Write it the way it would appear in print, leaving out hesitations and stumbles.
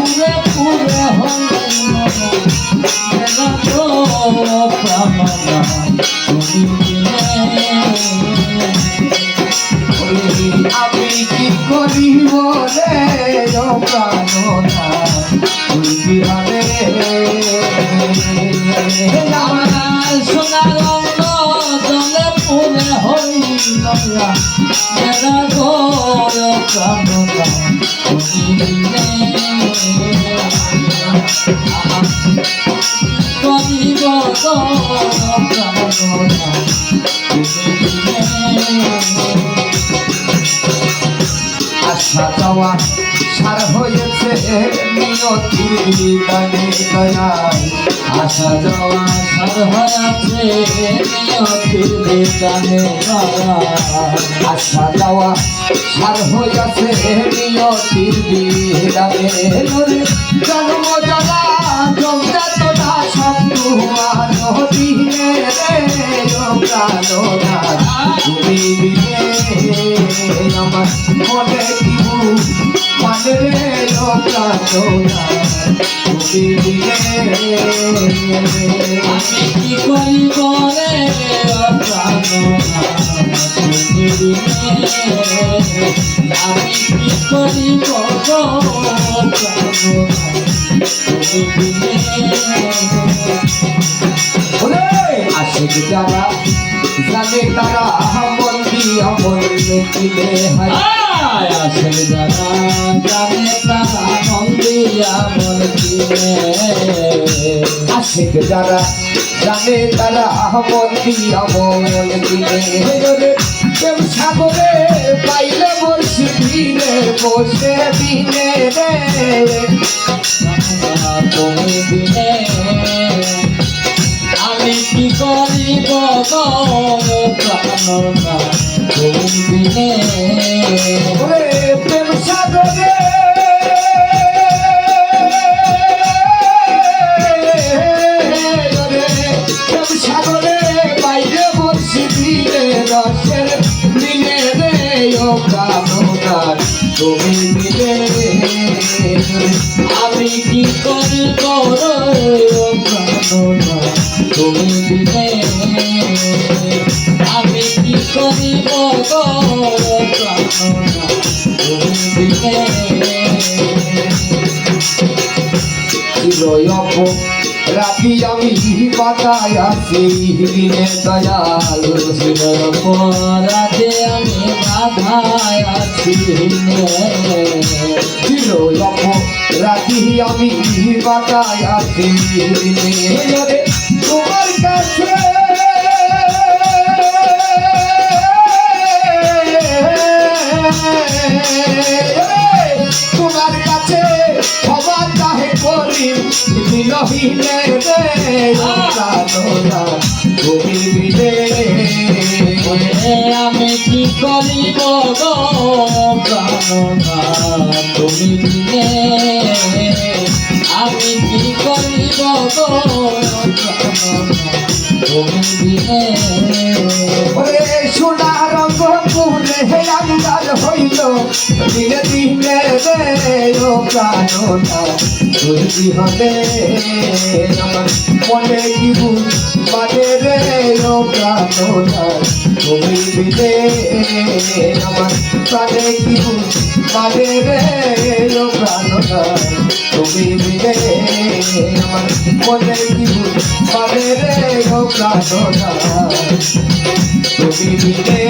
পুরে পুরে হলে প্রাণনা তুমি আমি কি করিব রে প্রাণনা তুই বিহারে আমার সোনার অঙ্গ জলে পুরে হইল মেলা গোর প্রাণনা তুমি করিব প্রাণনা আশা যাওয়া সার হয়েছে নিয়তির বিদানে দয়াল আসা যাওয়া সার হয়েছে নিয়তির বিধানে আশা যাওয়া সার হয়েছে নিয়তির বিদানে জন্ম জ্বালা জমযাতনা সব তোমার দিনে রে প্রাণনা তুমি দিলে আমার মনে দিব মানে রে প্রাণনা তুমি দিলে আমি কি করিব রে প্রাণনা তুমি দিলে আমি কি করিব প্রাণনা তুমি দিলে আশিক যারা জানে তারা বন্দি অমর কিনে হয় আসে যারা জানে তারা মন্দিয়া মন্দিরে আশিক যারা জানে তারা বন্দি অমর কিনে কেউ সাগরে পাইলে বসে দিনে বসে দিনে রে তুমি দিলে আমি কি করিব প্রাণনা তুমি দিলে প্রেম সাগরে প্রেম সাগরে বাইরে বসি দিলে রসের দিলে রে ও প্রাণনা তুমি দিলে আমি কি করিব প্রাণনা তুমি দিলে আমি কি করিব প্রাণনা তুমি দিলে চিরয়প রাতি আমি বাতায় আসি দিনে দয়াল পরাধে আমি বাধায় আছি চিরয়প রাতি আমি বাতায় আসি দিনে তোমার কাছে তোমার কাছে ক্ষমা চাহে করি বিনহীনে রে প্রাণনা তুমি দিলে আমি কি করিব প্রাণনা তুমি দিলে আমি কি করিব প্রাণনা তুমি দিলে ওরে সোনা রঙ পুরে আঙ্গার হইল দিনে দিনে রে ও প্রাণনা তুই বিহনে আমার মনে দিব মানে রে ও প্রাণনা তুমি দিলে আমার প্রাণে দিব মানে রে ও প্রাণনা তুমি দিলে আমার মনে দিব মানে রে ও প্রাণনা তুমি দিলে